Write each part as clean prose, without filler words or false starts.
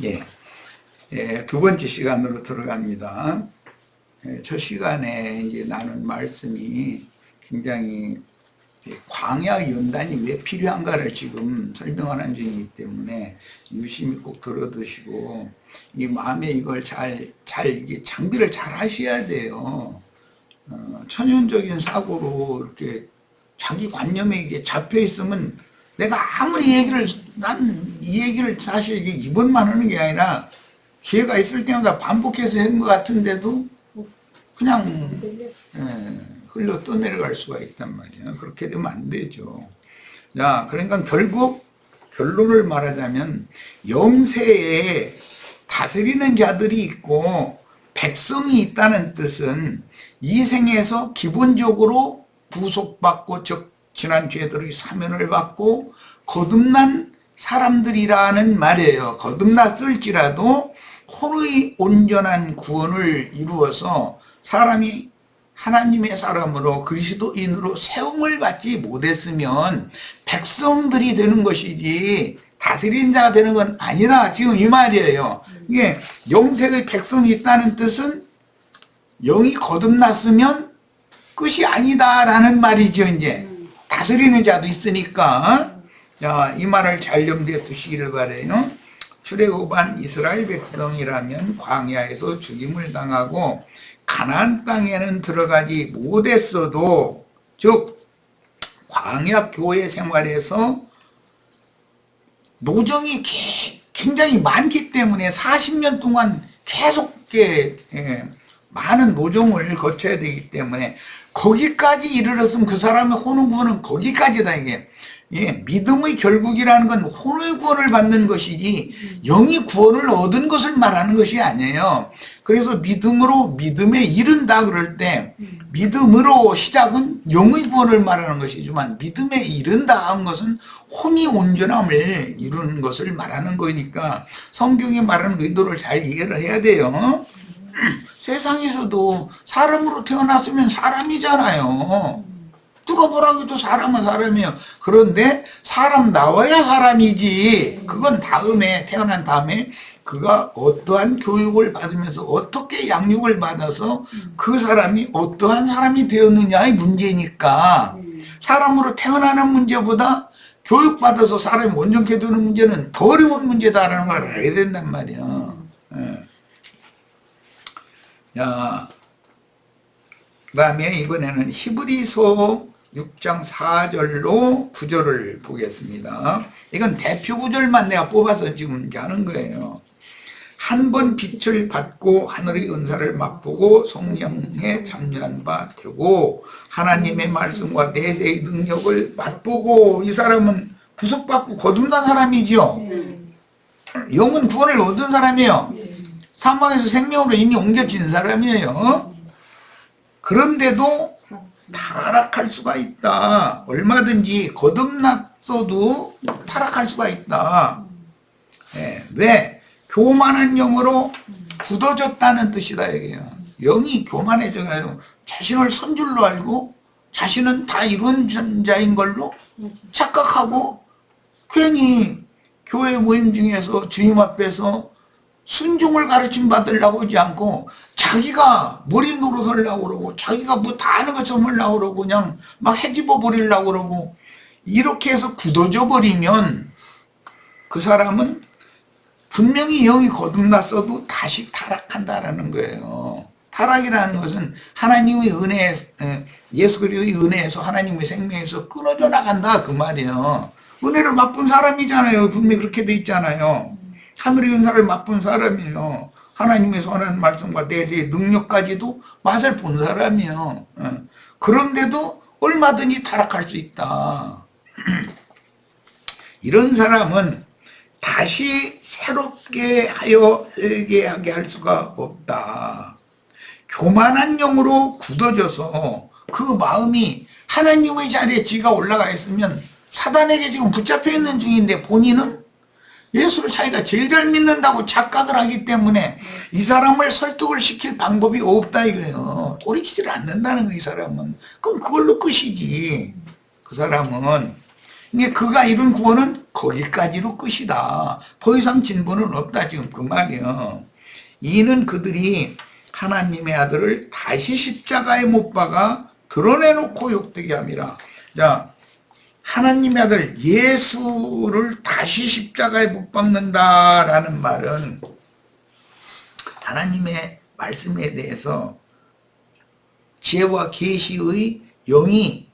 예, 두 번째 시간으로 들어갑니다. 첫 시간에 이제 나눈 말씀이 굉장히 광야 연단이 왜 필요한가를 지금 설명하는 중이기 때문에 유심히 꼭 들어두시고 이 마음에 이걸 이게 장비를 잘 하셔야 돼요. 천연적인 사고로 이렇게 자기 관념에 이게 잡혀 있으면 내가 아무리 난 이 얘기를 사실 이번만 하는 게 아니라 기회가 있을 때마다 반복해서 한 것 같은데도 그냥 흘러 떠내려갈 수가 있단 말이에요. 그렇게 되면 안 되죠. 자, 그러니까 결국 결론을 말하자면 영세에 다스리는 자들이 있고 백성이 있다는 뜻은 이 생에서 기본적으로 구속받고 즉 지난 죄들의 사면을 받고 거듭난 사람들이라는 말이에요. 거듭났을지라도 혼의 온전한 구원을 이루어서 사람이 하나님의 사람으로 그리스도인으로 세움을 받지 못했으면 백성들이 되는 것이지 다스리는 자가 되는 건 아니다. 지금 이 말이에요. 이게 영생의 백성이 있다는 뜻은 영이 거듭났으면 끝이 아니다라는 말이죠. 이제 다스리는 자도 있으니까. 자, 이 말을 잘 염두에 두시기를 바래요. 출애굽한 이스라엘 백성이라면 광야에서 죽임을 당하고 가나안 땅에는 들어가지 못했어도 즉 광야 교회 생활에서 노정이 굉장히 많기 때문에 40년 동안 계속 많은 노정을 거쳐야 되기 때문에 거기까지 이르렀으면 그 사람의 혼의 구원은 거기까지다. 이게 믿음의 결국이라는 건 혼의 구원을 받는 것이지 영이 구원을 얻은 것을 말하는 것이 아니에요. 그래서 믿음에 이른다 그럴 때 믿음으로 시작은 영의 구원을 말하는 것이지만 믿음에 이른다 한 것은 혼이 온전함을 이루는 것을 말하는 거니까 성경이 말하는 의도를 잘 이해를 해야 돼요. 세상에서도 사람으로 태어났으면 사람이잖아요. 누가 뭐라고 해도 사람은 사람이에요. 그런데 사람 나와야 사람이지. 그건 태어난 다음에 그가 어떠한 교육을 받으면서 어떻게 양육을 받아서 그 사람이 어떠한 사람이 되었느냐의 문제니까 사람으로 태어나는 문제보다 교육받아서 사람이 온전케 되는 문제는 더 어려운 문제다라는 걸 알아야 된단 말이야. 자, 그 다음에 이번에는 히브리서 6장 4절로 9절을 보겠습니다. 이건 대표 구절만 내가 뽑아서 지금 하는 거예요. 한 번 빛을 받고 하늘의 은사를 맛보고 성령에 참여한 바 되고 하나님의 말씀과 내세의 능력을 맛보고 이 사람은 구속받고 거듭난 사람이죠. 영은 구원을 얻은 사람이에요. 사망에서 생명으로 이미 옮겨진 사람이에요. 그런데도 타락할 수가 있다. 얼마든지 거듭났어도 타락할 수가 있다. 왜? 교만한 영으로 굳어졌다는 뜻이다 이게요. 영이 교만해져가요. 자신을 선줄로 알고 자신은 다 이룬 자인 걸로 착각하고 괜히 교회 모임 중에서 주님 앞에서 순종을 가르침 받으려고 하지 않고 자기가 머리 노릇하려고 그러고 자기가 뭐 다 아는 것처럼 하려고 그러고 그냥 막 헤집어 버리려고 그러고 이렇게 해서 굳어져 버리면 그 사람은 분명히 영이 거듭났어도 다시 타락한다라는 거예요. 타락이라는 것은 하나님의 은혜, 예수 그리스도의 은혜에서 하나님의 생명에서 끊어져 나간다 그 말이에요. 은혜를 맛본 사람이잖아요. 분명히 그렇게 돼 있잖아요. 하늘의 은사를 맛본 사람이에요. 하나님의 선한 말씀과 내세의 능력까지도 맛을 본 사람이에요. 그런데도 얼마든지 타락할 수 있다. 이런 사람은 다시 새롭게 하여 회개하게 할 수가 없다. 교만한 영으로 굳어져서 그 마음이 하나님의 자리에 지가 올라가 있으면 사단에게 지금 붙잡혀 있는 중인데 본인은 예수를 자기가 제일 잘 믿는다고 착각을 하기 때문에 이 사람을 설득을 시킬 방법이 없다 이거예요. 돌이키지를 않는다는 거예요. 이 사람은. 그럼 그걸로 끝이지. 그 사람은. 이게 그가 이룬 구원은 거기까지로 끝이다. 더 이상 진보는 없다 지금 그 말이요. 이는 그들이 하나님의 아들을 다시 십자가에 못 박아 드러내놓고 욕되게 함이라. 자, 하나님의 아들 예수를 다시 십자가에 못 박는다라는 말은 하나님의 말씀에 대해서 지혜와 계시의 영이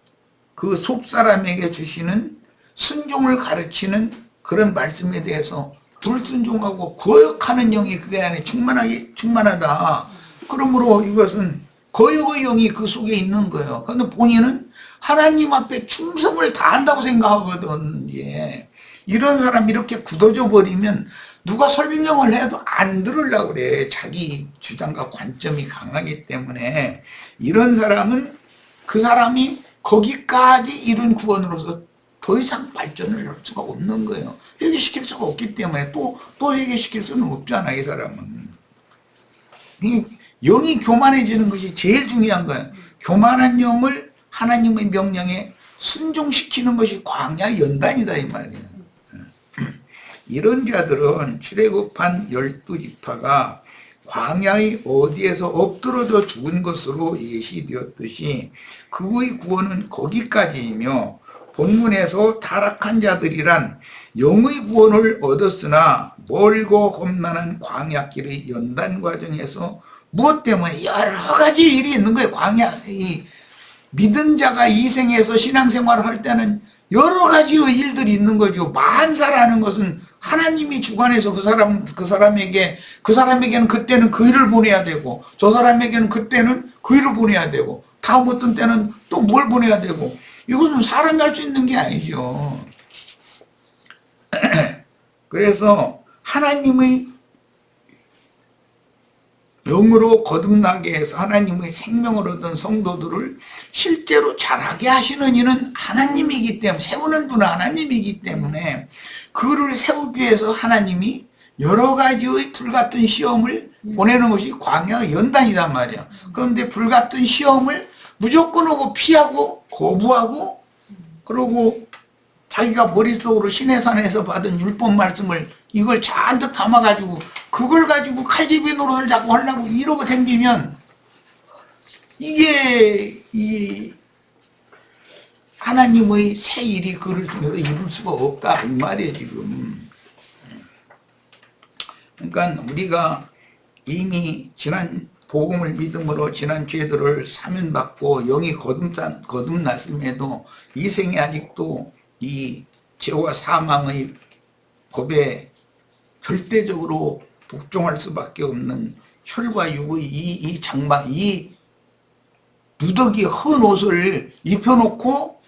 그 속사람에게 주시는 순종을 가르치는 그런 말씀에 대해서 불순종하고 거역하는 영이 그게 안에 충만하다. 그러므로 이것은 거역의 영이 그 속에 있는 거예요. 그런데 본인은 하나님 앞에 충성을 다한다고 생각하거든. 예. 이런 사람 이렇게 굳어져 버리면 누가 설명을 해도 안 들으려고 그래. 자기 주장과 관점이 강하기 때문에 이런 사람은 그 사람이 거기까지 이룬 구원으로서 더 이상 발전을 할 수가 없는 거예요. 회개시킬 수가 없기 때문에 또 회개시킬 수는 없잖아, 이 사람은. 이 영이 교만해지는 것이 제일 중요한 거예요. 교만한 영을 하나님의 명령에 순종시키는 것이 광야 연단이다 이 말이에요. 이런 자들은 출애굽한 12지파가 광야의 어디에서 엎드러져 죽은 것으로 예시되었듯이 그의 구원은 거기까지이며 본문에서 타락한 자들이란 영의 구원을 얻었으나 멀고 험난한 광야길의 연단 과정에서 무엇 때문에 여러 가지 일이 있는 거예요. 이 믿은 자가 이 생에서 신앙생활을 할 때는 여러 가지의 일들이 있는 거죠. 만사라는 것은 하나님이 주관해서 그 사람에게는 그때는 그 일을 보내야 되고, 저 사람에게는 그때는 그 일을 보내야 되고, 다음 어떤 때는 또 뭘 보내야 되고, 이것은 사람이 할 수 있는 게 아니죠. 그래서 하나님의 영으로 거듭나게 해서 하나님의 생명을 얻은 성도들을 실제로 자라게 하시는 이는 하나님이기 때문에, 세우는 분은 하나님이기 때문에 그를 세우기 위해서 하나님이 여러 가지의 불같은 시험을 보내는 것이 광야의 연단이란 말이야. 그런데 불같은 시험을 무조건 오고 피하고 거부하고, 그러고 자기가 머릿속으로 시내산에서 받은 율법 말씀을 이걸 잔뜩 담아가지고 그걸 가지고 칼집이 노릇을 자꾸 하려고 이러고 댕기면 이게 하나님의 새 일이 그를 통해서 이룰 수가 없다 이 말이에요 지금. 그러니까 우리가 이미 지난 복음을 믿음으로 지난 죄들을 사면받고 영이 거듭났음에도 이 생에 아직도 이 죄와 사망의 법에 절대적으로 복종할 수밖에 없는 혈과 육의 이 장막, 이 누더기 헌 옷을 입혀놓고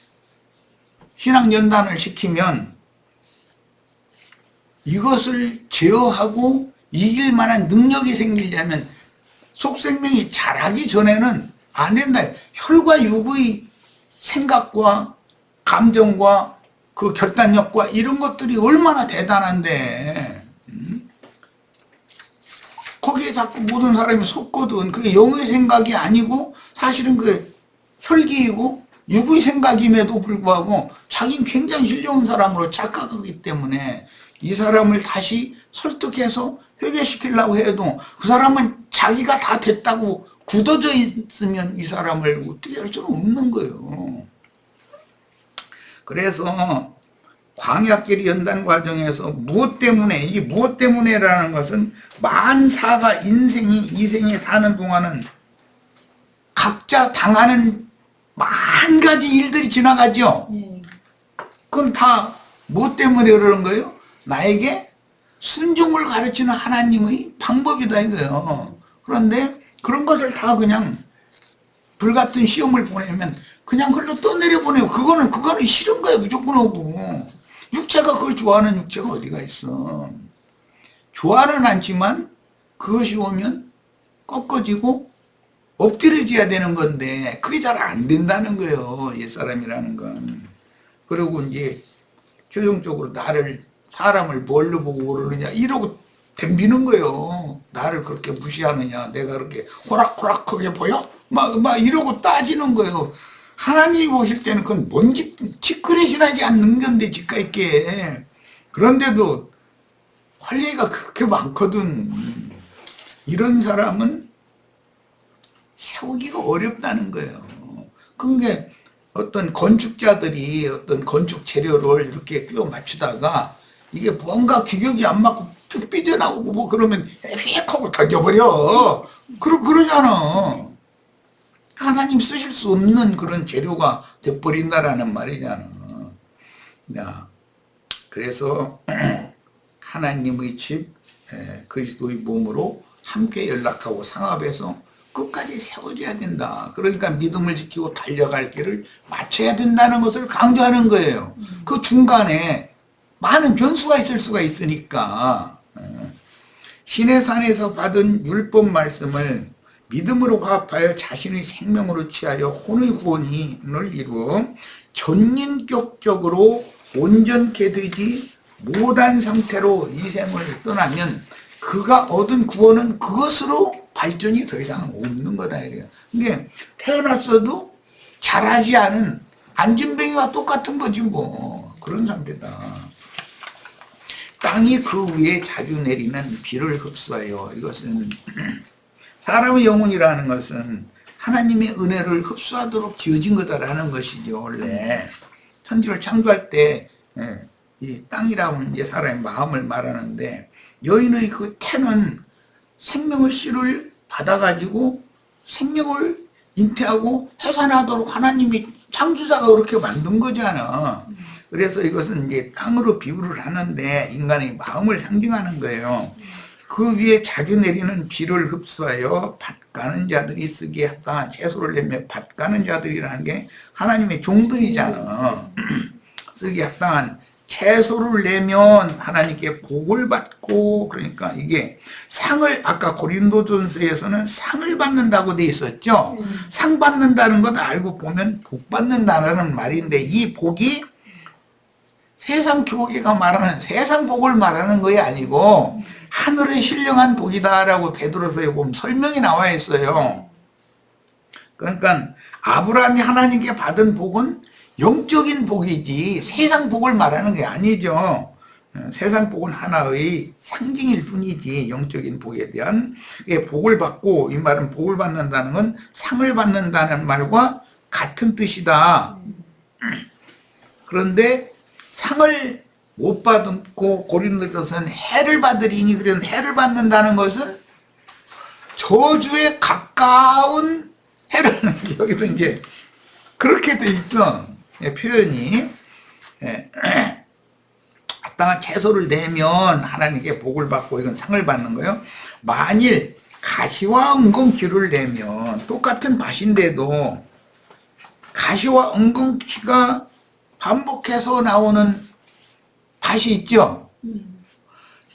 신앙연단을 시키면 이것을 제어하고 이길 만한 능력이 생기려면 속생명이 자라기 전에는 안 된다. 혈과 육의 생각과 감정과 그 결단력과 이런 것들이 얼마나 대단한데 거기에 자꾸 모든 사람이 속거든. 그게 영의 생각이 아니고 사실은 그 혈기이고 육의 생각임에도 불구하고 자기는 굉장히 훌륭한 사람으로 착각하기 때문에 이 사람을 다시 설득해서 회개시키려고 해도 그 사람은 자기가 다 됐다고 굳어져 있으면 이 사람을 어떻게 할 수는 없는 거예요. 그래서 광야길 연단 과정에서 무엇 때문에, 이게 무엇 때문에라는 것은 만사가 이 생에 사는 동안은 각자 당하는 만 가지 일들이 지나가죠. 그건 다 무엇 때문에 그러는 거예요? 나에게 순종을 가르치는 하나님의 방법이다 이거예요. 그런데 그런 것을 다 그냥 불같은 시험을 보내면 그냥 흘러 떠내려 보내고 그거는 싫은 거예요. 무조건 오고. 육체가 그걸 좋아하는 육체가 어디가 있어. 좋아는 않지만 그것이 오면 꺾어지고 엎드려져야 되는 건데 그게 잘 안 된다는 거예요. 옛사람이라는 건. 그리고 이제 최종적으로 사람을 뭘로 보고 그러느냐 이러고 덤비는 거예요. 나를 그렇게 무시하느냐, 내가 그렇게 호락호락하게 보여? 막 이러고 따지는 거예요. 하나님이 보실 때는 그건 뭔 짓거리지 않는 건데, 지가 있게. 그런데도 할 얘기가 그렇게 많거든. 이런 사람은 세우기가 어렵다는 거예요. 그게 어떤 건축자들이 어떤 건축 재료를 이렇게 끼워 맞추다가 이게 뭔가 규격이 안 맞고 쭉 삐져나오고 뭐 그러면 휙 하고 던져버려. 그러잖아. 하나님 쓰실 수 없는 그런 재료가 돼버린다라는 말이잖아. 야, 그래서 하나님의 집, 그리스도의 몸으로 함께 연락하고 상합해서 끝까지 세워줘야 된다. 그러니까 믿음을 지키고 달려갈 길을 맞춰야 된다는 것을 강조하는 거예요. 그 중간에 많은 변수가 있을 수가 있으니까. 시내산에서 받은 율법 말씀을 믿음으로 화합하여 자신의 생명으로 취하여 혼의 구원을 이루어 전인격적으로 온전케 되지 못한 상태로 이 생을 떠나면 그가 얻은 구원은 그것으로 발전이 더 이상 없는 거다. 이게 태어났어도 잘하지 않은 안진뱅이와 똑같은 거지 뭐. 그런 상태다. 땅이 그 위에 자주 내리는 비를 흡수하여, 이것은 사람의 영혼이라는 것은 하나님의 은혜를 흡수하도록 지어진 거다라는 것이죠. 원래 천지를 창조할 때 이 땅이라고 이제 사람의 마음을 말하는데, 여인의 그 태는 생명의 씨를 받아가지고 생명을 잉태하고 해산하도록 하나님이 창조자가 그렇게 만든 거잖아. 그래서 이것은 이제 땅으로 비유를 하는데 인간의 마음을 상징하는 거예요. 그 위에 자주 내리는 비를 흡수하여 밭 가는 자들이 쓰기에 합당한 채소를 내며, 밭 가는 자들이라는 게 하나님의 종들이잖아. 쓰기에 합당한 채소를 내면 하나님께 복을 받고, 그러니까 이게 상을, 아까 고린도전서에서는 상을 받는다고 돼 있었죠. 상 받는다는 건 알고 보면 복 받는다는 말인데, 이 복이 세상 교계가 말하는 세상 복을 말하는 것이 아니고 하늘의 신령한 복이다라고 베드로서에 보면 설명이 나와 있어요. 그러니까 아브라함이 하나님께 받은 복은 영적인 복이지 세상 복을 말하는 게 아니죠. 세상 복은 하나의 상징일 뿐이지 영적인 복에 대한 복을 받고, 이 말은 복을 받는다는 건 상을 받는다는 말과 같은 뜻이다. 그런데 상을 못 받고 고린도전서는 해를 받으리니, 그런 해를 받는다는 것은 저주에 가까운 해를 여기서 이제 그렇게 돼 있어. 표현이. 합당한 채소를 내면 하나님께 복을 받고 이건 상을 받는 거예요. 만일 가시와 엉겅퀴를 내면, 똑같은 밭인데도 가시와 엉겅퀴가 반복해서 나오는 밭이 있죠.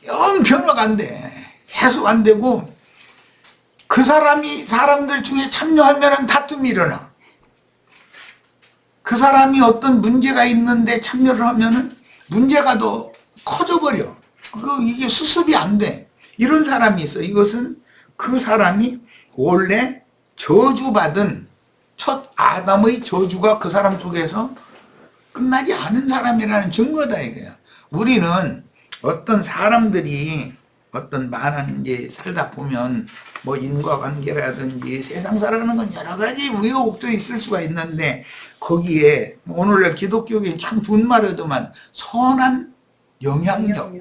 영 변화가 안 돼. 계속 안 되고, 그 사람들 중에 참여하면 다툼이 일어나. 그 사람이 어떤 문제가 있는데 참여를 하면은 문제가 더 커져버려. 이게 수습이 안 돼. 이런 사람이 있어. 이것은 그 사람이 원래 저주받은 첫 아담의 저주가 그 사람 속에서 끝나지 않은 사람이라는 증거다 이거야. 우리는 어떤 사람들이 어떤 많은 이제 살다 보면 뭐 인과관계라든지 세상 살아가는 건 여러 가지 우여곡절이 있을 수가 있는데, 거기에 오늘날 기독교계는 참 분말하더만 선한 영향력,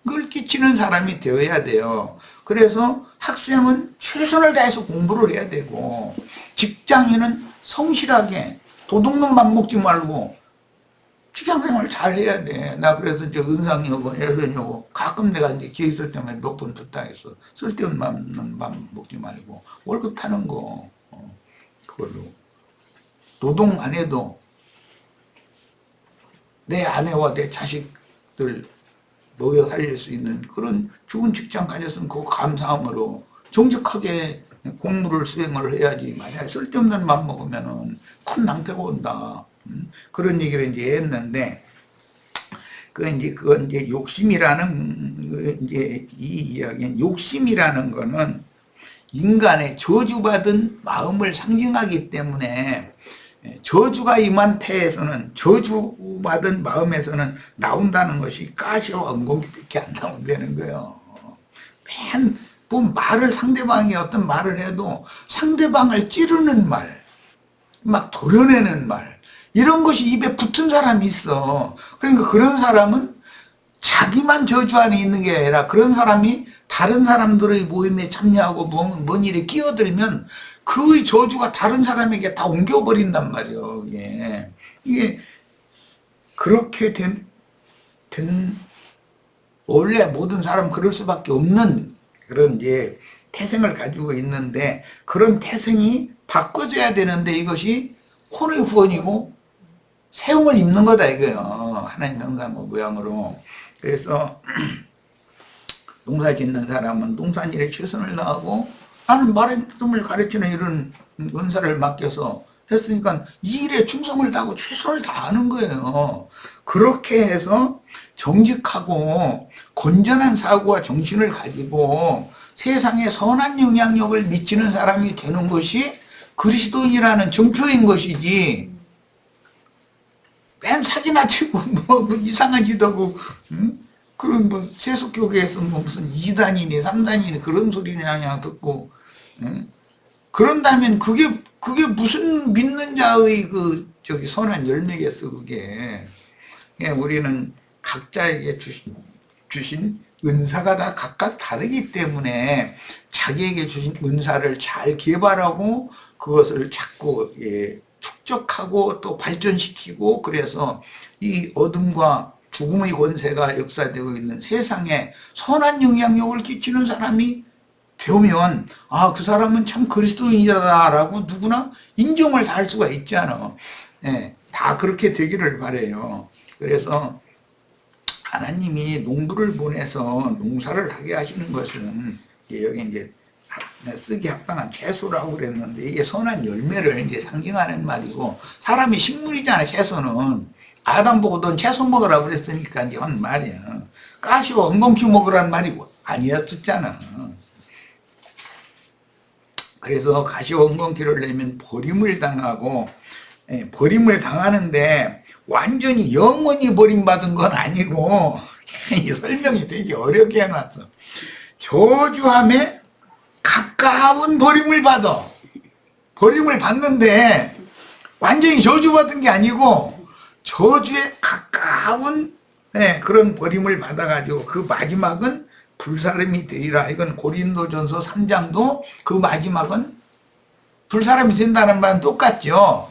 그걸 끼치는 사람이 되어야 돼요. 그래서 학생은 최선을 다해서 공부를 해야 되고, 직장인은 성실하게 도둑놈 밥 먹지 말고 직장생활 잘 해야 돼. 나 그래서 이제 은상이하고 애선이하고 가끔 내가 이제 기회 있을 때만 몇 번 부탁했어. 쓸데없는 밥 먹지 말고 월급 타는 거, 그걸로 노동 안 해도 내 아내와 내 자식들 먹여 살릴 수 있는 그런 좋은 직장 가졌으면 그 감사함으로 정직하게 공무를 수행을 해야지. 만약에 쓸데없는 밥 먹으면은 큰 낭패가 온다. 그런 얘기를 이제 했는데, 그건 이제 욕심이라는, 이제 이 이야기는, 욕심이라는 거는 인간의 저주받은 마음을 상징하기 때문에 저주가 임한 태에서는, 저주받은 마음에서는 나온다는 것이 가시와 은공기밖에 안 나온다는 거예요. 뭐 말을, 상대방이 어떤 말을 해도 상대방을 찌르는 말, 막 도려내는 말, 이런 것이 입에 붙은 사람이 있어. 그러니까 그런 사람은 자기만 저주 안에 있는 게 아니라, 그런 사람이 다른 사람들의 모임에 참여하고 뭔 일에 끼어들면 그 저주가 다른 사람에게 다 옮겨버린단 말이에요. 이게 그렇게 된 원래 모든 사람은 그럴 수밖에 없는 그런 이제 태생을 가지고 있는데, 그런 태생이 바꿔줘야 되는데 이것이 혼의 후원이고 세움을 입는 거다 이거예요. 하나님 형상과 모양으로. 그래서 농사 짓는 사람은 농사일에 최선을 다하고, 나는 말씀을 가르치는 이런 은사를 맡겨서 했으니까 이 일에 충성을 다하고 최선을 다하는 거예요. 그렇게 해서 정직하고 건전한 사고와 정신을 가지고 세상에 선한 영향력을 미치는 사람이 되는 것이 그리스도인이라는 정표인 것이지, 맨 사기나 치고 뭐 이상한 짓 하고, 그런 뭐 세속교계에서 뭐 무슨 2단이니 3단이니 그런 소리냐 그냥 듣고, 그런다면 그게 무슨 믿는 자의 선한 열매겠어 그게. 우리는 각자에게 주신 은사가 다 각각 다르기 때문에 자기에게 주신 은사를 잘 개발하고 그것을 자꾸 축적하고 또 발전시키고, 그래서 이 어둠과 죽음의 권세가 역사되고 있는 세상에 선한 영향력을 끼치는 사람이 되면, 아, 그 사람은 참 그리스도인이다라고 누구나 인정을 다 할 수가 있잖아. 다 그렇게 되기를 바라요. 그래서 하나님이 농부를 보내서 농사를 하게 하시는 것은, 여기 이제 쓰기 합당한 채소라고 그랬는데, 이게 선한 열매를 이제 상징하는 말이고, 사람이 식물이잖아, 채소는. 아담 보고 넌 채소 먹으라 그랬으니까 이제 한 말이야. 가시와 은검키 먹으라는 말이 아니었잖아. 그래서 가시와 은검키를 내면 버림을 당하고, 버림을 당하는데 완전히 영원히 버림받은 건 아니고, 이 설명이 되게 어렵게 해놨어. 저주함에 가까운 버림을 받아. 버림을 받는데 완전히 저주받은 게 아니고 저주에 가까운 그런 버림을 받아가지고 그 마지막은 불사름이 되리라. 이건 고린도전서 3장도 그 마지막은 불사람이 된다는 말은 똑같죠.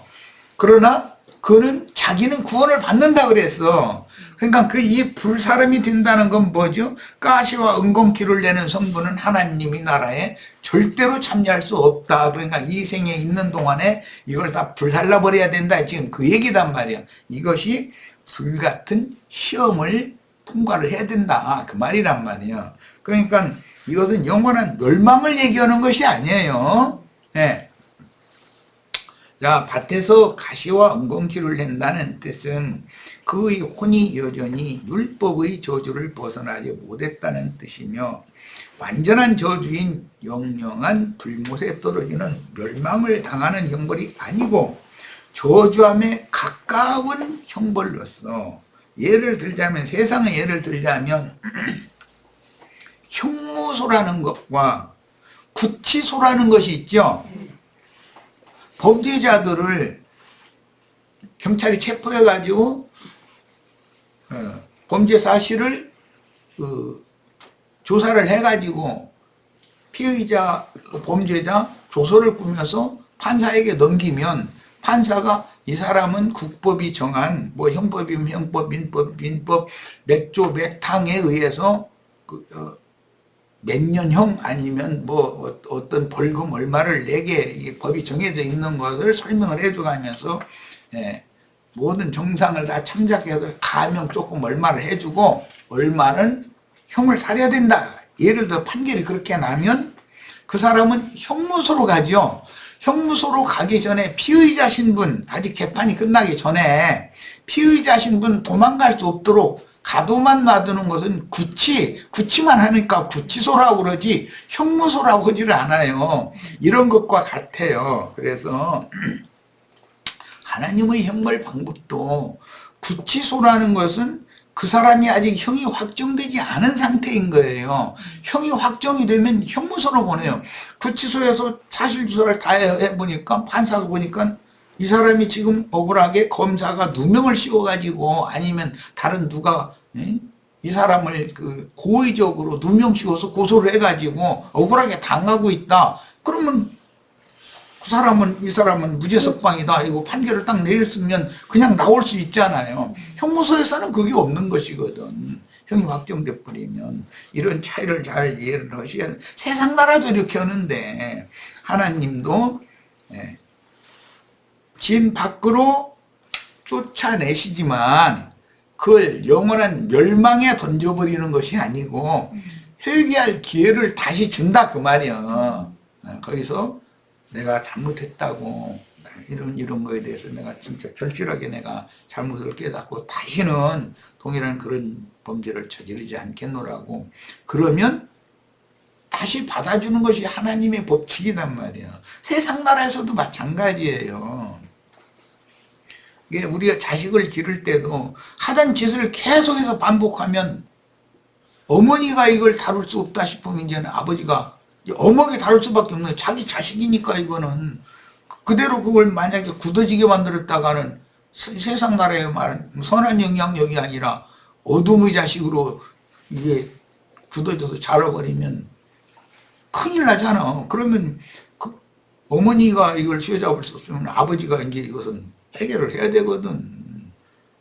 그러나 그는 자기는 구원을 받는다 그랬어. 그러니까 이 불사람이 된다는 건 뭐죠? 가시와 은검키를 내는 성부는 하나님의 나라에 절대로 참여할 수 없다. 그러니까 이 생에 있는 동안에 이걸 다 불살라 버려야 된다. 지금 그 얘기단 말이야. 이것이 불같은 시험을 통과를 해야 된다. 그 말이란 말이야. 그러니까 이것은 영원한 멸망을 얘기하는 것이 아니에요. 자, 밭에서 가시와 은검키를 낸다는 뜻은 그의 혼이 여전히 율법의 저주를 벗어나지 못했다는 뜻이며, 완전한 저주인 영영한 불못에 떨어지는 멸망을 당하는 형벌이 아니고 저주함에 가까운 형벌로서, 예를 들자면, 세상의 예를 들자면 형무소라는 것과 구치소라는 것이 있죠. 범죄자들을 경찰이 체포해가지고 범죄 사실을 조사를 해가지고 피의자, 범죄자 조서를 꾸며서 판사에게 넘기면, 판사가 이 사람은 국법이 정한 뭐 형법이면 형법, 민법 몇 조 몇 항에 의해서 몇 년형 아니면 뭐 어떤 벌금 얼마를 내게 법이 정해져 있는 것을 설명을 해줘가면서 모든 정상을 다 참작해서 가명 조금 얼마를 해주고 얼마는 형을 살해야 된다. 예를 들어 판결이 그렇게 나면 그 사람은 형무소로 가죠. 형무소로 가기 전에 피의자 신분, 아직 재판이 끝나기 전에 피의자 신분 도망갈 수 없도록 가둬만 놔두는 것은 구치만 하니까 구치소라고 그러지 형무소라고 하지를 않아요. 이런 것과 같아요. 그래서 하나님의 형벌 방법도 구치소라는 것은 그 사람이 아직 형이 확정되지 않은 상태인 거예요. 형이 확정이 되면 형무소로 보내요. 구치소에서 사실조사를 다 해보니까 판사가 보니까 이 사람이 지금 억울하게 검사가 누명을 씌워가지고 아니면 다른 누가 이 사람을 그 고의적으로 누명 씌워서 고소를 해가지고 억울하게 당하고 있다. 그러면 이 사람은 무죄 석방이다. 이거 판결을 딱 내렸으면 그냥 나올 수 있잖아요. 형무소에서는 그게 없는 것이거든. 형이 확정돼 버리면 이런 차이를 잘 이해를 하셔야 돼. 세상 나라도 이렇게 하는데 하나님도 진 밖으로 쫓아내시지만 그걸 영원한 멸망에 던져버리는 것이 아니고 회개할 기회를 다시 준다 그 말이야. 거기서 내가 잘못했다고 이런 거에 대해서 내가 진짜 절실하게 내가 잘못을 깨닫고 다시는 동일한 그런 범죄를 저지르지 않겠노라고 그러면 다시 받아주는 것이 하나님의 법칙이란 말이야. 세상 나라에서도 마찬가지예요. 이게 우리가 자식을 기를 때도 하던 짓을 계속해서 반복하면 어머니가 이걸 다룰 수 없다 싶으면 이제는 아버지가 어머니 다룰 수밖에 없는 거예요. 자기 자식이니까 이거는 그대로 그걸 만약에 굳어지게 만들었다가는 세상 나라에 말은 선한 영향력이 아니라 어둠의 자식으로 이게 굳어져서 자라버리면 큰일 나잖아. 그러면 그 어머니가 이걸 휘어잡을 수 없으면 아버지가 이제 이것은 해결을 해야 되거든.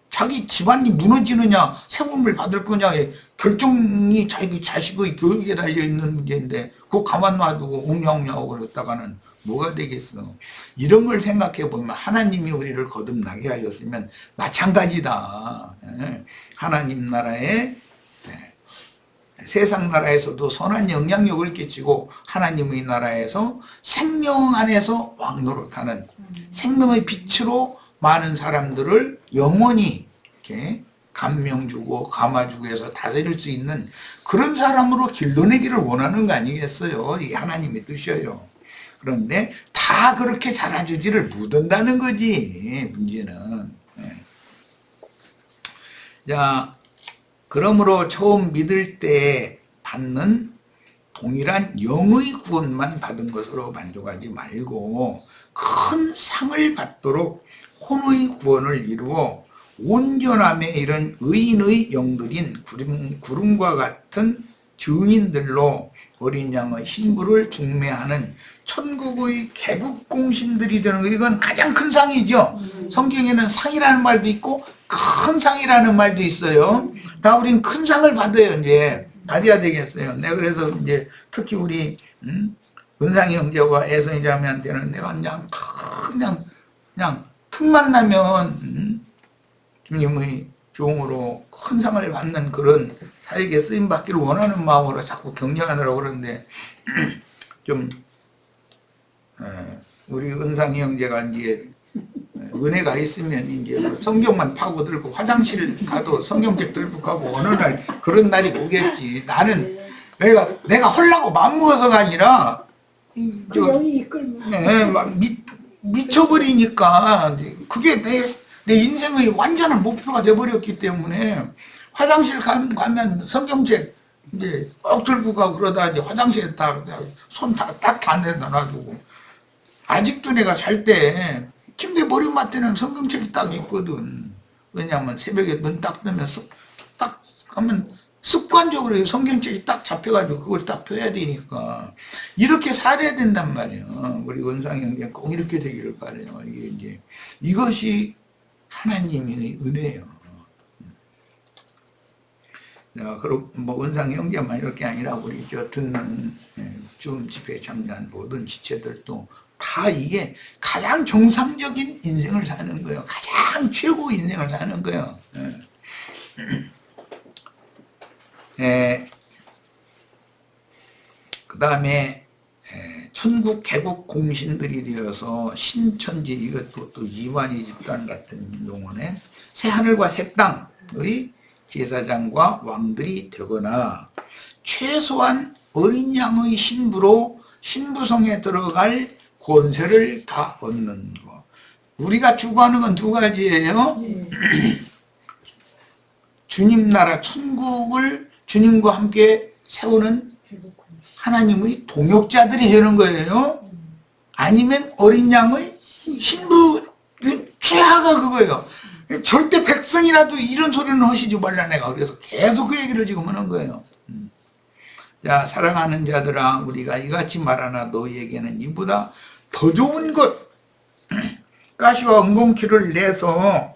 자기 집안이 무너지느냐 세금을 받을 거냐 결정이 자기 자식의 교육에 달려있는 문제인데 그거 가만 놔두고 웅냐웅냐하고 그랬다가는 뭐가 되겠어. 이런 걸 생각해 보면 하나님이 우리를 거듭나게 하셨으면 마찬가지다. 하나님 나라에 세상 나라에서도 선한 영향력을 끼치고 하나님의 나라에서 생명 안에서 왕노릇하는 생명의 빛으로 많은 사람들을 영원히 이렇게 감명 주고 감아주고 해서 다스릴 수 있는 그런 사람으로 길러내기를 원하는 거 아니겠어요? 이게 하나님의 뜻이에요. 그런데 다 그렇게 잘해주지를 못한다는 거지, 문제는. 자, 그러므로 처음 믿을 때 받는 동일한 영의 구원만 받은 것으로 만족하지 말고 큰 상을 받도록 혼의 구원을 이루어 온전함에 이른 의인의 영들인 구름과 같은 증인들로 어린 양의 신부를 중매하는 천국의 개국공신들이 되는 거, 이건 가장 큰 상이죠. 성경에는 상이라는 말도 있고 큰 상이라는 말도 있어요. 다 우린 큰 상을 받아요. 이제 받아야 되겠어요. 내가 그래서 이제 특히 우리 은상이 형제와 애선이 자매한테는 내가 그냥 틈만 나면 주님의 종으로 큰 상을 받는 그런 사역에 쓰임 받기를 원하는 마음으로 자꾸 격려하느라고 그러는데 좀 우리 은상이 형제가 이제 은혜가 있으면 이제 성경만 파고 들고 화장실 가도 성경책 들고 가고 어느 날 그런 날이 오겠지. 나는 내가 헐라고 맘먹어서가 아니라 미쳐버리니까 그게 내 인생의 완전한 목표가 돼버렸기 때문에 화장실 가면 성경책 이제 꼭 들고 가고 그러다 이제 화장실에 손 딱 다 내다 놔두고 아직도 내가 잘 때 침대 머리맡에는 성경책이 딱 있거든. 왜냐하면 새벽에 눈 딱 뜨면 딱 하면 습관적으로 성경책이 딱 잡혀가지고 그걸 딱 펴야 되니까 이렇게 살아야 된단 말이야. 우리 원상이 형제 꼭 이렇게 되기를 바래요. 이게 이제 이것이 하나님의 은혜예요. 그리고 뭐 원상이 형제만 이렇게 아니라 우리 듣는 지금 집회에 참여한 모든 지체들도 다 이게 가장 정상적인 인생을 사는 거예요. 가장 최고 인생을 사는 거예요. 그 다음에 천국 개국 공신들이 되어서 신천지, 이것도 또 이완희 집단 같은 용어네, 새하늘과 새 땅의 제사장과 왕들이 되거나 최소한 어린 양의 신부로 신부성에 들어갈 권세를 다 얻는 거. 우리가 추구하는 건 두 가지예요. 주님 나라 천국을 주님과 함께 세우는 하나님의 동역자들이 되는 거예요. 아니면 어린 양의 신부, 최하가 그거예요. 절대 백성이라도 이런 소리는 하시지 말라 내가 그래서 계속 그 얘기를 지금 하는 거예요. 자, 사랑하는 자들아, 우리가 이같이 말하나 너희에게는 이보다 더 좋은 것 가시와 은공키를 내서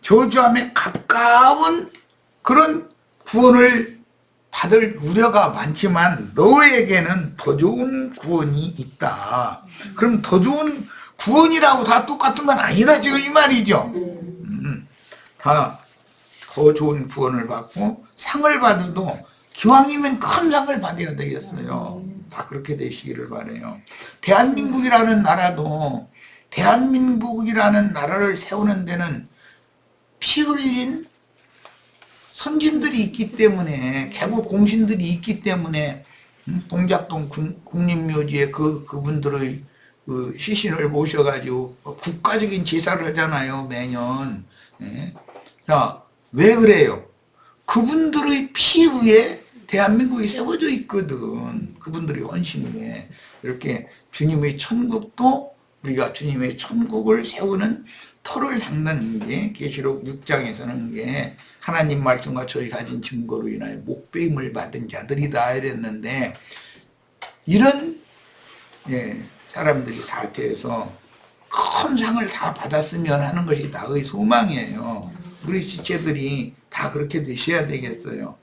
저주함에 가까운 그런 구원을 받을 우려가 많지만 너에게는 더 좋은 구원이 있다. 그럼 더 좋은 구원이라고 다 똑같은 건 아니다 지금 이 말이죠. 다 더 좋은 구원을 받고 상을 받아도 기왕이면 큰 상을 받아야 되겠어요. 다 그렇게 되시기를 바라요. 대한민국이라는 나라도 대한민국이라는 나라를 세우는 데는 피 흘린 선진들이 있기 때문에 개국 공신들이 있기 때문에 동작동 국립묘지에 그분들의 그 시신을 모셔가지고 국가적인 제사를 하잖아요 매년. 예. 자, 왜 그래요? 그분들의 피 위에 대한민국이 세워져 있거든. 그분들의 헌신 위에. 이렇게 주님의 천국도 우리가 주님의 천국을 세우는 터를 닦는 게 계시록 6장에서는 게 하나님 말씀과 저희 가진 증거로 인하여 목배임을 받은 자들이다 이랬는데 이런 사람들이 다 돼서 큰 상을 다 받았으면 하는 것이 나의 소망이에요. 우리 지체들이 다 그렇게 되셔야 되겠어요.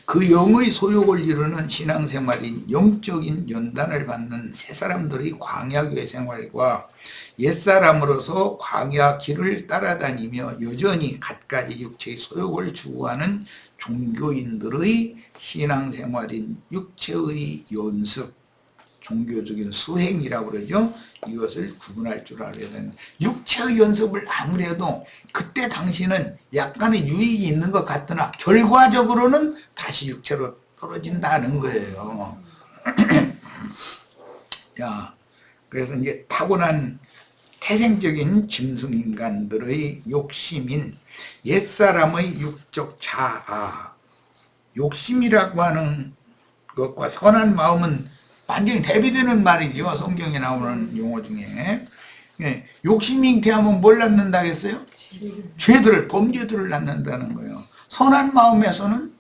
그 영의 소욕을 이루는 신앙생활인 영적인 연단을 받는 새 사람들의 광야교회 생활과 옛사람으로서 광야 길을 따라다니며 여전히 갖가지 육체의 소욕을 추구하는 종교인들의 신앙생활인 육체의 연습, 종교적인 수행이라고 그러죠. 이것을 구분할 줄 알아야 되는. 육체의 연습을 아무래도 그때 당시는 약간의 유익이 있는 것 같으나 결과적으로는 다시 육체로 떨어진다는 거예요. 자, 그래서 이제 타고난 태생적인 짐승인간들의 욕심인 옛사람의 육적 자아, 욕심이라고 하는 것과 선한 마음은 완전히 대비되는 말이죠. 성경에 나오는 용어 중에. 욕심이 잉태하면 뭘 낳는다 했어요? 죄들을, 범죄들을 낳는다는 거예요. 선한 마음에서는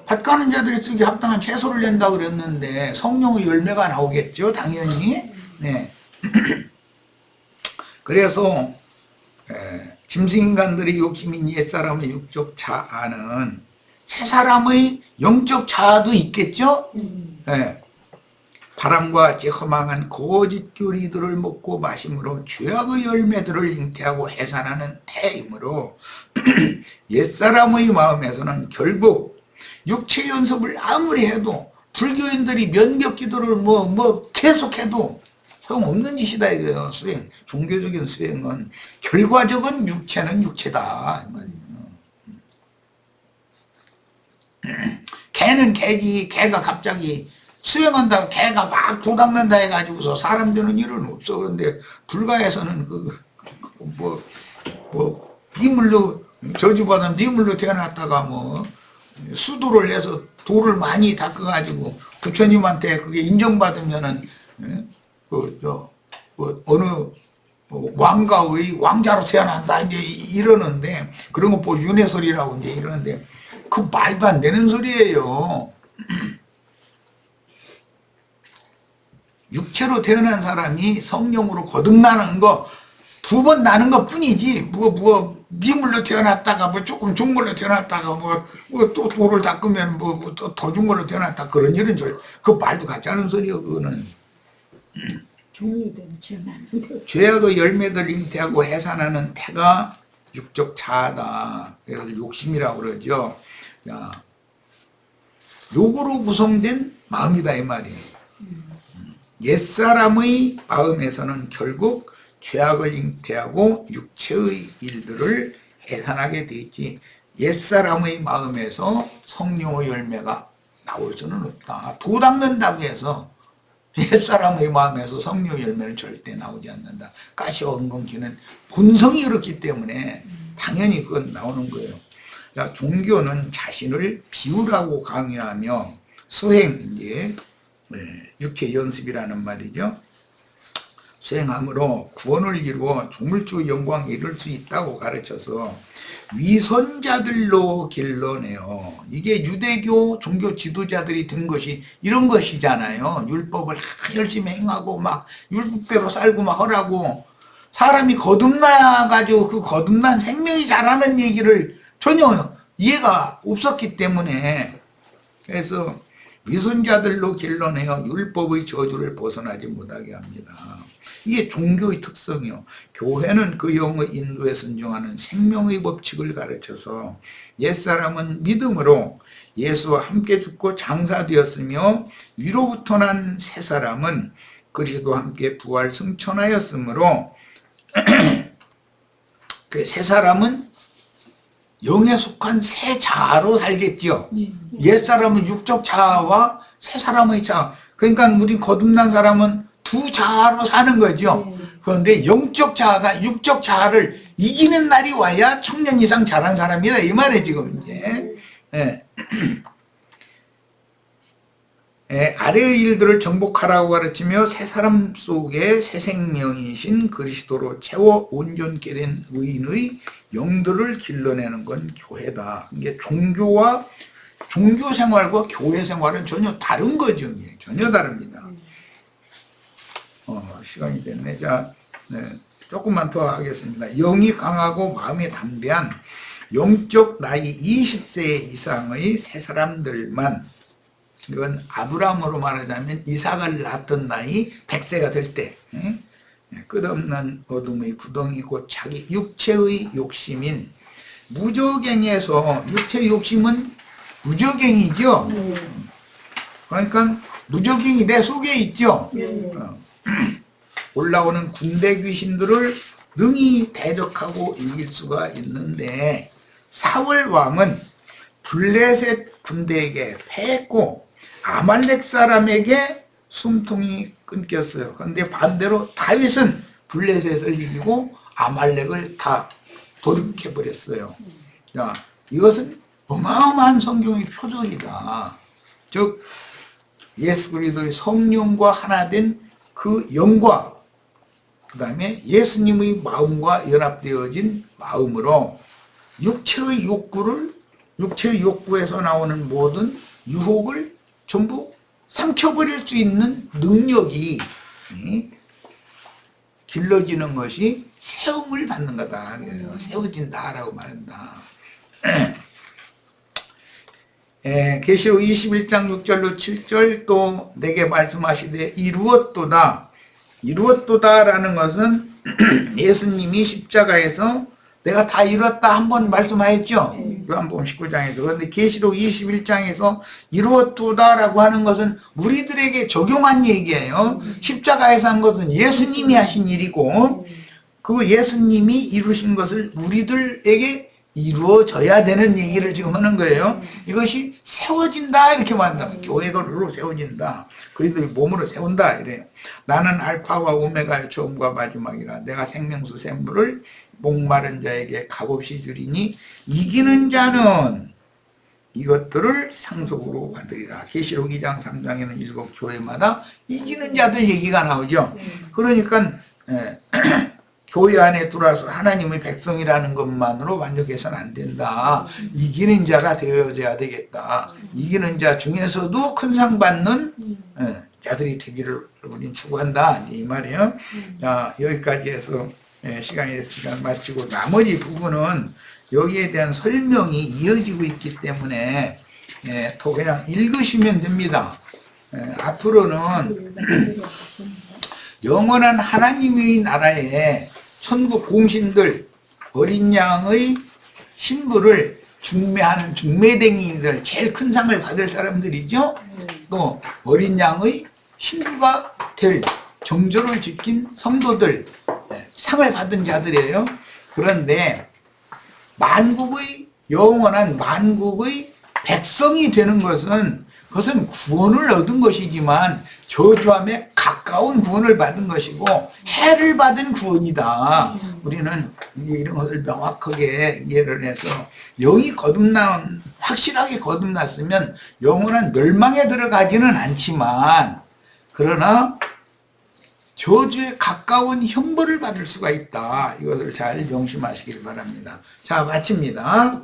밭가는 자들이 쓰기 합당한 채소를 낸다 그랬는데 성령의 열매가 나오겠죠. 당연히. 네. 그래서 짐승인간들의 욕심인 옛사람의 육적 자아는 새사람의 영적 자아도 있겠죠. 바람과 같이 허망한 거짓 교리들을 먹고 마심으로 죄악의 열매들을 잉태하고 해산하는 태이므로 옛사람의 마음에서는 결국 육체 연습을 아무리 해도 불교인들이 면벽 기도를 뭐 계속해도 소용없는 짓이다 이거예요. 수행, 종교적인 수행은 결과적인 육체는 육체다 이 말이에요. 개는 개지. 개가 갑자기 수행한다고 개가 막 도닦는다 해가지고서 사람 되는 일은 없어. 그런데 불가에서는 비물로 저주받은 비물로 태어났다가 뭐 수도를 내서 돌을 많이 닦아가지고 부처님한테 그게 인정받으면은 어느 왕가의 왕자로 태어난다 이제 이러는데 그런 거 보고 윤회설이라고 이제 이러는데 그 말도 안 되는 소리예요. 육체로 태어난 사람이 성령으로 거듭나는 거 2번 나는 것 뿐이지 미물로 태어났다가 뭐 조금 좋은 걸로 태어났다가 또 돌을 닦으면 또 더 좋은 걸로 태어났다 그런 일은 그 말도 같지 않은 소리요. 그거는 죄악의 열매들 잉태하고 해산하는 태가 육적 자아다. 그래서 욕심이라고 그러죠. 야, 요거로 구성된 마음이다 이 말이에요. 옛사람의 마음에서는 결국 죄악을 잉태하고 육체의 일들을 해산하게 돼 있지 옛사람의 마음에서 성령의 열매가 나올 수는 없다. 도 닦는다고 해서 옛사람의 마음에서 성령 열매는 절대 나오지 않는다. 가시와 은근기는 본성이 그렇기 때문에 당연히 그건 나오는 거예요. 그러니까 종교는 자신을 비우라고 강요하며 수행, 이제 육체 연습이라는 말이죠. 수행함으로 구원을 이루어 조물주 영광에 이를 수 있다고 가르쳐서 위선자들로 길러내요. 이게 유대교 종교 지도자들이 된 것이 이런 것이잖아요. 율법을 열심히 행하고 막 율법대로 살고 막 하라고, 사람이 거듭나가지고 그 거듭난 생명이 자라는 얘기를 전혀 이해가 없었기 때문에, 그래서 위선자들로 길러내어 율법의 저주를 벗어나지 못하게 합니다. 이게 종교의 특성이요. 교회는 그 영의 인도에 순종하는 생명의 법칙을 가르쳐서 옛사람은 믿음으로 예수와 함께 죽고 장사되었으며 위로부터 난 새사람은 그리스도와 함께 부활 승천하였으므로 그 새사람은 영에 속한 새 자아로 살겠죠. 옛사람은 육적 자아와 새사람의 자아. 그러니까 우리 거듭난 사람은 두 자아로 사는 거죠. 그런데 영적 자아가 육적 자아를 이기는 날이 와야 청년 이상 자란 사람이다, 이 말이에요 지금. 이제 아래의 일들을 정복하라고 가르치며 새 사람 속에 새 생명이신 그리스도로 채워 온전케 된 의인의 영들을 길러내는 건 교회다. 이게 종교 생활과 교회 생활은 전혀 다른 거죠. 전혀 다릅니다. 시간이 됐네. 자, 조금만 더 하겠습니다. 영이 강하고 마음이 담대한 영적 나이 20세 이상의 새 사람들만, 이건 아브라함으로 말하자면 이삭을 낳았던 나이 100세가 될 때, 끝없는 어둠의 구덩이 곧 자기 육체의 욕심인 무저갱에서, 육체의 욕심은 무저갱이죠. 그러니까 무저갱이 내 속에 있죠. 올라오는 군대 귀신들을 능히 대적하고 이길 수가 있는데, 사울 왕은 블레셋 군대에게 패했고 아말렉 사람에게 숨통이 끊겼어요. 그런데 반대로 다윗은 블레셋을 이기고 아말렉을 다 돌이켜버렸어요. 자, 이것은 어마어마한 성경의 표적이다. 즉 예수 그리스도의 성령과 하나 된 그 영과 그 다음에 예수님의 마음과 연합되어진 마음으로 육체의 욕구에서 나오는 모든 유혹을 전부 삼켜버릴 수 있는 능력이 길러지는 것이 세움을 받는 거다. 세워진다라고 말한다. 계시록 21장 6절로 7절 또 내게 말씀하시되 이루었도다라는 것은 예수님이 십자가에서 내가 다 이뤘다 한번 말씀하였죠. 요한복음 19장에서. 그런데 계시록 21장에서 이루었도다라고 하는 것은 우리들에게 적용한 얘기예요. 십자가에서 한 것은 예수님이 하신 일이고, 그 예수님이 이루신 것을 우리들에게 이루어져야 되는 얘기를 지금 하는 거예요. 이것이 세워진다 이렇게 말한다. 교회로 세워진다. 그리스도의 몸으로 세운다 이래요. 나는 알파와 오메가의 처음과 마지막이라. 내가 생명수 샘물을 목마른 자에게 값없이 주리니 이기는 자는 이것들을 상속으로 받으리라. 계시록 2장 3장에는 7 교회마다 이기는 자들 얘기가 나오죠. 그러니까 교회 안에 들어와서 하나님의 백성이라는 것만으로 만족해서는 안 된다. 이기는 자가 되어져야 되겠다. 이기는 자 중에서도 큰 상 받는 자들이 되기를 우리는 추구한다, 이 말이에요. 자, 여기까지 해서 시간이 됐으니까 마치고, 나머지 부분은 여기에 대한 설명이 이어지고 있기 때문에 더 그냥 읽으시면 됩니다. 앞으로는 영원한 하나님의 나라에 천국 공신들, 어린 양의 신부를 중매하는 중매댕이들, 제일 큰 상을 받을 사람들이죠. 또 어린 양의 신부가 될 정절을 지킨 성도들, 상을 받은 자들이에요. 그런데 만국의 영원한 만국의 백성이 되는 것은 그것은 구원을 얻은 것이지만 저주함에 가까운 구원을 받은 것이고 해를 받은 구원이다. 우리는 이런 것을 명확하게 이해를 해서 영이 확실하게 거듭났으면 영원한 멸망에 들어가지는 않지만 그러나 저주에 가까운 형벌을 받을 수가 있다. 이것을 잘 명심하시길 바랍니다. 자, 마칩니다.